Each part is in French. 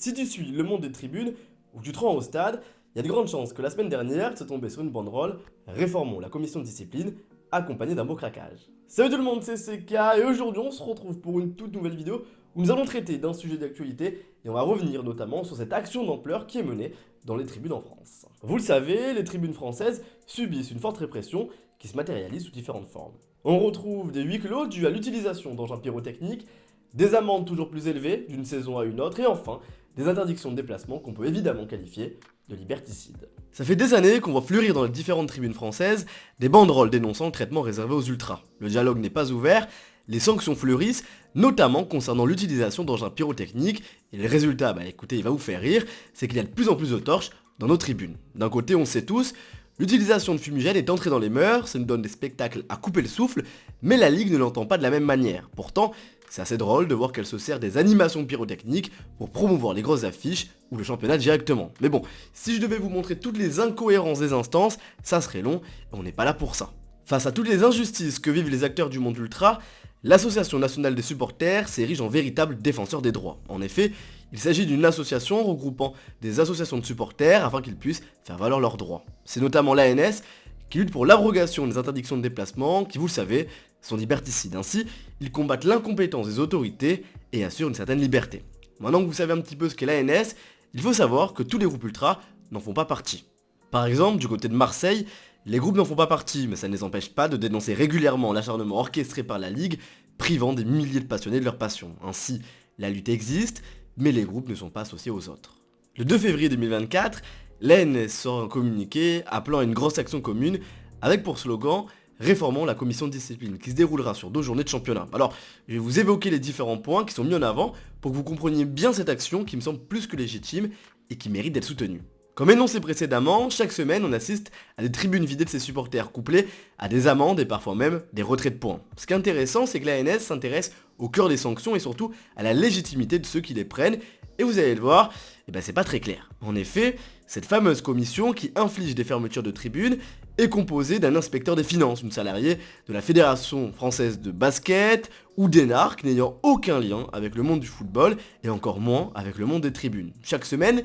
Si tu suis le monde des tribunes ou que tu te rends au stade, il y a de grandes chances que la semaine dernière, tu es tombé sur une banderole Réformons la commission de discipline, accompagnée d'un beau craquage. Salut tout le monde, c'est CK et aujourd'hui on se retrouve pour une toute nouvelle vidéo où nous allons traiter d'un sujet d'actualité et on va revenir notamment sur cette action d'ampleur qui est menée dans les tribunes en France. Vous le savez, les tribunes françaises subissent une forte répression qui se matérialise sous différentes formes. On retrouve des huis clos dus à l'utilisation d'engins pyrotechniques, des amendes toujours plus élevées d'une saison à une autre et enfin des interdictions de déplacement qu'on peut évidemment qualifier de liberticides. Ça fait des années qu'on voit fleurir dans les différentes tribunes françaises des banderoles dénonçant le traitement réservé aux ultras. Le dialogue n'est pas ouvert, les sanctions fleurissent, notamment concernant l'utilisation d'engins pyrotechniques, et le résultat, écoutez, il va vous faire rire, c'est qu'il y a de plus en plus de torches dans nos tribunes. D'un côté, on sait tous, l'utilisation de fumigènes est entrée dans les mœurs, ça nous donne des spectacles à couper le souffle, mais la Ligue ne l'entend pas de la même manière. Pourtant, c'est assez drôle de voir qu'elle se sert des animations pyrotechniques pour promouvoir les grosses affiches ou le championnat directement. Mais bon, si je devais vous montrer toutes les incohérences des instances, ça serait long, et on n'est pas là pour ça. Face à toutes les injustices que vivent les acteurs du monde ultra, l'Association nationale des supporters s'érige en véritable défenseur des droits. En effet, il s'agit d'une association regroupant des associations de supporters afin qu'ils puissent faire valoir leurs droits. C'est notamment l'ANS qui lutte pour l'abrogation des interdictions de déplacement qui, vous le savez, sont liberticides. Ainsi, ils combattent l'incompétence des autorités et assurent une certaine liberté. Maintenant que vous savez un petit peu ce qu'est l'ANS, il faut savoir que tous les groupes ultras n'en font pas partie. Par exemple, du côté de Marseille, les groupes n'en font pas partie, mais ça ne les empêche pas de dénoncer régulièrement l'acharnement orchestré par la Ligue, privant des milliers de passionnés de leur passion. Ainsi, la lutte existe, mais les groupes ne sont pas associés aux autres. Le 2 février 2024, l'ANS sort un communiqué appelant à une grosse action commune, avec pour slogan « Réformons la commission de discipline » qui se déroulera sur 2 journées de championnat. Alors, je vais vous évoquer les différents points qui sont mis en avant pour que vous compreniez bien cette action qui me semble plus que légitime et qui mérite d'être soutenue. Comme énoncé précédemment, chaque semaine on assiste à des tribunes vidées de ses supporters couplées à des amendes et parfois même des retraits de points. Ce qui est intéressant, c'est que l'ANS s'intéresse au cœur des sanctions et surtout à la légitimité de ceux qui les prennent, et vous allez le voir, c'est pas très clair. En effet, cette fameuse commission qui inflige des fermetures de tribunes est composée d'un inspecteur des finances, une salariée de la Fédération française de basket, ou d'énarques n'ayant aucun lien avec le monde du football et encore moins avec le monde des tribunes. Chaque semaine,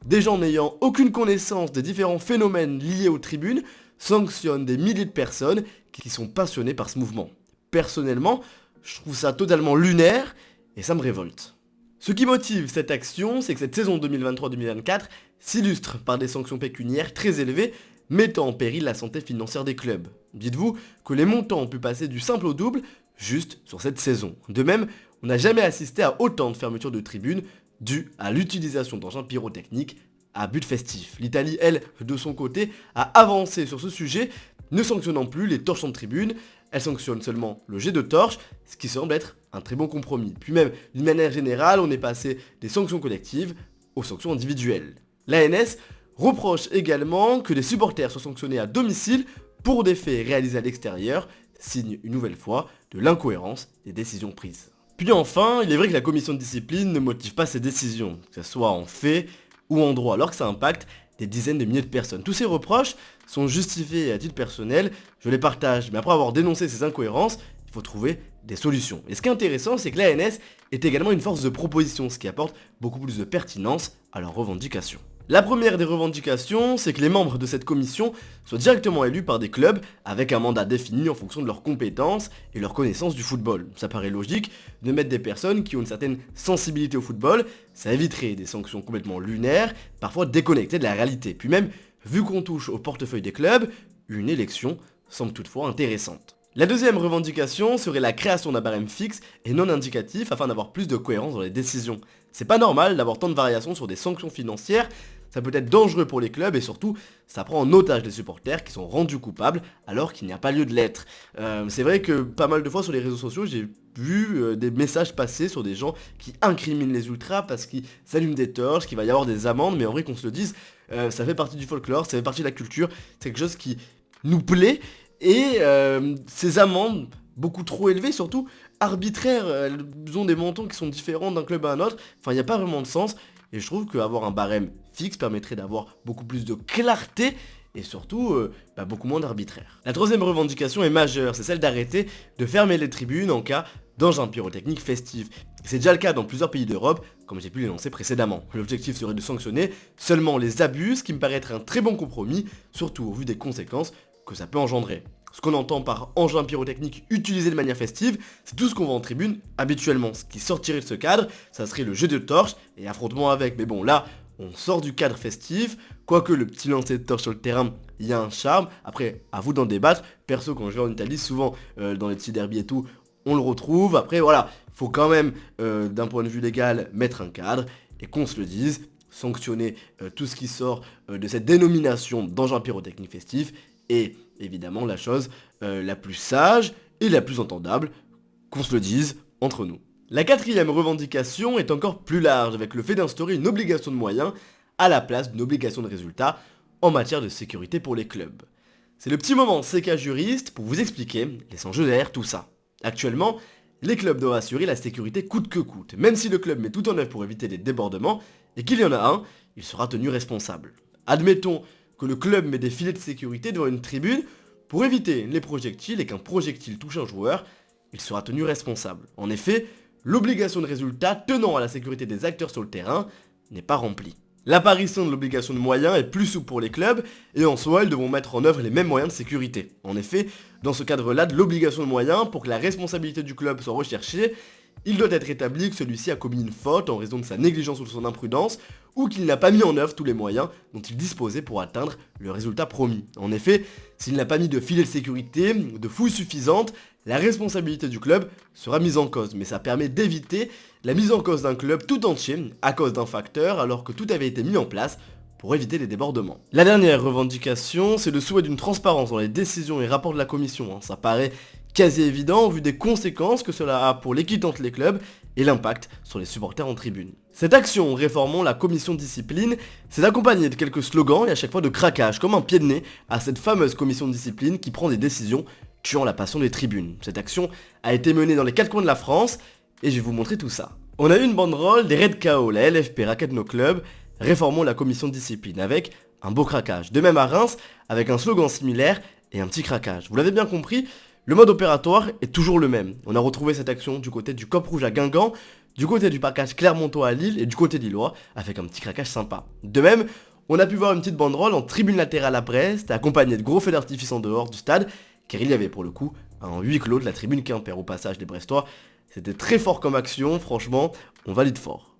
des gens n'ayant aucune connaissance des différents phénomènes liés aux tribunes sanctionnent des milliers de personnes qui sont passionnées par ce mouvement. Personnellement, je trouve ça totalement lunaire et ça me révolte. Ce qui motive cette action, c'est que cette saison 2023-2024 s'illustre par des sanctions pécuniaires très élevées, mettant en péril la santé financière des clubs. Dites-vous que les montants ont pu passer du simple au double juste sur cette saison. De même, on n'a jamais assisté à autant de fermetures de tribunes dû à l'utilisation d'engins pyrotechniques à but festif. L'Italie, elle, de son côté, a avancé sur ce sujet, ne sanctionnant plus les torches en tribune, elle sanctionne seulement le jet de torche, ce qui semble être un très bon compromis. Puis même, d'une manière générale, on est passé des sanctions collectives aux sanctions individuelles. L'ANS reproche également que les supporters soient sanctionnés à domicile pour des faits réalisés à l'extérieur, signe une nouvelle fois de l'incohérence des décisions prises. Puis enfin, il est vrai que la commission de discipline ne motive pas ses décisions, que ce soit en fait ou en droit, alors que ça impacte des dizaines de milliers de personnes. Tous ces reproches sont justifiés à titre personnel, je les partage, mais après avoir dénoncé ces incohérences, il faut trouver des solutions. Et ce qui est intéressant, c'est que l'ANS est également une force de proposition, ce qui apporte beaucoup plus de pertinence à leurs revendications. La première des revendications, c'est que les membres de cette commission soient directement élus par des clubs avec un mandat défini en fonction de leurs compétences et leur connaissance du football. Ça paraît logique de mettre des personnes qui ont une certaine sensibilité au football, ça éviterait des sanctions complètement lunaires, parfois déconnectées de la réalité. Puis même, vu qu'on touche au portefeuille des clubs, une élection semble toutefois intéressante. La deuxième revendication serait la création d'un barème fixe et non indicatif afin d'avoir plus de cohérence dans les décisions. C'est pas normal d'avoir tant de variations sur des sanctions financières, ça peut être dangereux pour les clubs et surtout, ça prend en otage des supporters qui sont rendus coupables alors qu'il n'y a pas lieu de l'être. C'est vrai que pas mal de fois sur les réseaux sociaux, j'ai vu des messages passer sur des gens qui incriminent les ultras parce qu'ils s'allument des torches, qu'il va y avoir des amendes, mais en vrai qu'on se le dise, ça fait partie du folklore, ça fait partie de la culture, c'est quelque chose qui nous plaît. Et ces amendes, beaucoup trop élevées, surtout arbitraires, elles ont des montants qui sont différents d'un club à un autre, enfin il n'y a pas vraiment de sens, et je trouve qu'avoir un barème fixe permettrait d'avoir beaucoup plus de clarté, et surtout beaucoup moins d'arbitraire. La troisième revendication est majeure, c'est celle d'arrêter de fermer les tribunes en cas d'engins pyrotechniques festifs. C'est déjà le cas dans plusieurs pays d'Europe, comme j'ai pu l'énoncer précédemment. L'objectif serait de sanctionner seulement les abus, ce qui me paraît être un très bon compromis, surtout au vu des conséquences que ça peut engendrer. Ce qu'on entend par engin pyrotechnique utilisé de manière festive, c'est tout ce qu'on voit en tribune habituellement. Ce qui sortirait de ce cadre, ça serait le jeu de torches et affrontement avec. Mais bon, là, on sort du cadre festif, quoique le petit lancer de torche sur le terrain, il y a un charme. Après, à vous d'en débattre. Perso, quand je vais en Italie, souvent dans les petits derbies et tout, on le retrouve. Après, voilà, il faut quand même, d'un point de vue légal, mettre un cadre et qu'on se le dise, sanctionner tout ce qui sort de cette dénomination d'engin pyrotechnique festif. Et évidemment la chose la plus sage et la plus entendable, qu'on se le dise entre nous. La quatrième revendication est encore plus large, avec le fait d'instaurer une obligation de moyens à la place d'une obligation de résultat en matière de sécurité pour les clubs. C'est le petit moment CK juriste pour vous expliquer les enjeux derrière tout ça. Actuellement, les clubs doivent assurer la sécurité coûte que coûte. Même si le club met tout en œuvre pour éviter les débordements, et qu'il y en a un, il sera tenu responsable. Admettons que le club met des filets de sécurité devant une tribune pour éviter les projectiles et qu'un projectile touche un joueur, il sera tenu responsable. En effet, l'obligation de résultat tenant à la sécurité des acteurs sur le terrain n'est pas remplie. L'apparition de l'obligation de moyens est plus souple pour les clubs et en soi, ils devront mettre en œuvre les mêmes moyens de sécurité. En effet, dans ce cadre-là de l'obligation de moyens, pour que la responsabilité du club soit recherchée, il doit être établi que celui-ci a commis une faute en raison de sa négligence ou de son imprudence, ou qu'il n'a pas mis en œuvre tous les moyens dont il disposait pour atteindre le résultat promis. En effet, s'il n'a pas mis de filet de sécurité, de fouilles suffisantes, la responsabilité du club sera mise en cause, mais ça permet d'éviter la mise en cause d'un club tout entier à cause d'un facteur alors que tout avait été mis en place pour éviter les débordements. La dernière revendication, c'est le souhait d'une transparence dans les décisions et rapports de la commission. Ça paraît quasi évident au vu des conséquences que cela a pour l'équité entre les clubs et l'impact sur les supporters en tribune. Cette action réformant la commission de discipline s'est accompagnée de quelques slogans et à chaque fois de craquages, comme un pied de nez à cette fameuse commission de discipline qui prend des décisions tuant la passion des tribunes. Cette action a été menée dans les 4 coins de la France et je vais vous montrer tout ça. On a eu une banderole des Red KO, la LFP raquette nos clubs, réformons la commission de discipline avec un beau craquage. De même à Reims, avec un slogan similaire et un petit craquage. Vous l'avez bien compris, le mode opératoire est toujours le même. On a retrouvé cette action du côté du Cop Rouge à Guingamp, du côté du parcage Clermontois à Lille et du côté lillois, avec un petit craquage sympa. De même, on a pu voir une petite banderole en tribune latérale à Brest, accompagnée de gros feux d'artifice en dehors du stade, car il y avait pour le coup un huis clos de la tribune Quimper au passage des Brestois. C'était très fort comme action, franchement, on valide fort.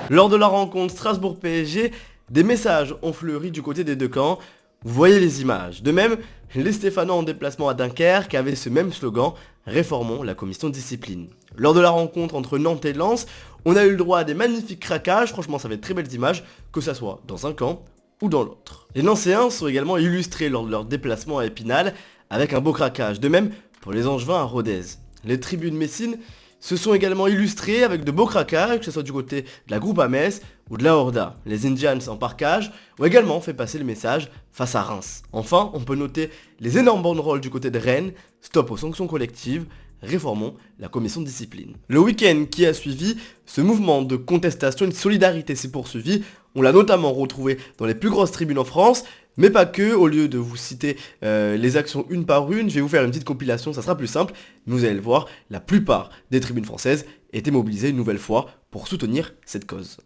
Lors de la rencontre Strasbourg-PSG, des messages ont fleuri du côté des deux camps. Vous voyez les images. De même, les Stéphanois en déplacement à Dunkerque avaient ce même slogan « Réformons la commission de discipline ». Lors de la rencontre entre Nantes et Lens, on a eu le droit à des magnifiques craquages, franchement ça fait de très belles images, que ça soit dans un camp ou dans l'autre. Les Nancéens sont également illustrés lors de leur déplacement à Épinal avec un beau craquage. De même pour les Angevins à Rodez. Les tribunes messines se sont également illustrés avec de beaux craquages, que ce soit du côté de la Groupe Metz ou de la Horda. Les Indians en parkage ont également fait passer le message face à Reims. Enfin, on peut noter les énormes banderoles du côté de Rennes, stop aux sanctions collectives, réformons la commission de discipline. Le week-end qui a suivi, ce mouvement de contestation et de solidarité s'est poursuivi. On l'a notamment retrouvé dans les plus grosses tribunes en France, mais pas que. Au lieu de vous citer les actions une par une, je vais vous faire une petite compilation, ça sera plus simple. Mais vous allez le voir, la plupart des tribunes françaises étaient mobilisées une nouvelle fois pour soutenir cette cause.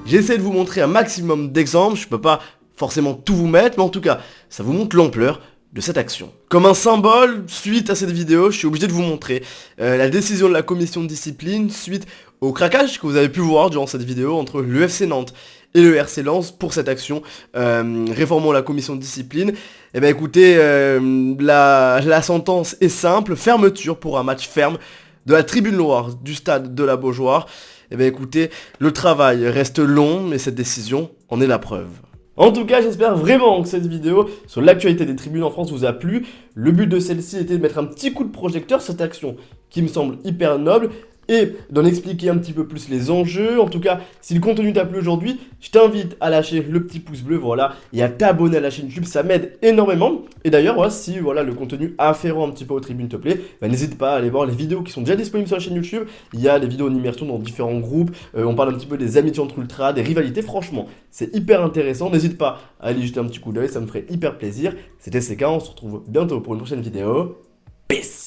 J'essaie de vous montrer un maximum d'exemples, je peux pas forcément tout vous mettre, mais en tout cas, ça vous montre l'ampleur de cette action. Comme un symbole, suite à cette vidéo, je suis obligé de vous montrer la décision de la commission de discipline suite au craquage que vous avez pu voir durant cette vidéo entre le FC Nantes et le RC Lens pour cette action, réformons la commission de discipline. Et ben écoutez, la sentence est simple, fermeture pour un match ferme de la tribune Loire du stade de la Beaujoire. Eh bien écoutez, le travail reste long, mais cette décision en est la preuve. En tout cas, j'espère vraiment que cette vidéo sur l'actualité des tribunes en France vous a plu. Le but de celle-ci était de mettre un petit coup de projecteur sur cette action qui me semble hyper noble et d'en expliquer un petit peu plus les enjeux. En tout cas, si le contenu t'a plu aujourd'hui, je t'invite à lâcher le petit pouce bleu, voilà, et à t'abonner à la chaîne YouTube, ça m'aide énormément. Et d'ailleurs, voilà, si voilà, le contenu afférent un petit peu aux tribunes te plaît, bah, n'hésite pas à aller voir les vidéos qui sont déjà disponibles sur la chaîne YouTube. Il y a des vidéos en immersion dans différents groupes, on parle un petit peu des amitiés entre ultras, des rivalités, franchement, c'est hyper intéressant. N'hésite pas à aller jeter un petit coup d'œil, ça me ferait hyper plaisir. C'était CK, on se retrouve bientôt pour une prochaine vidéo. Peace!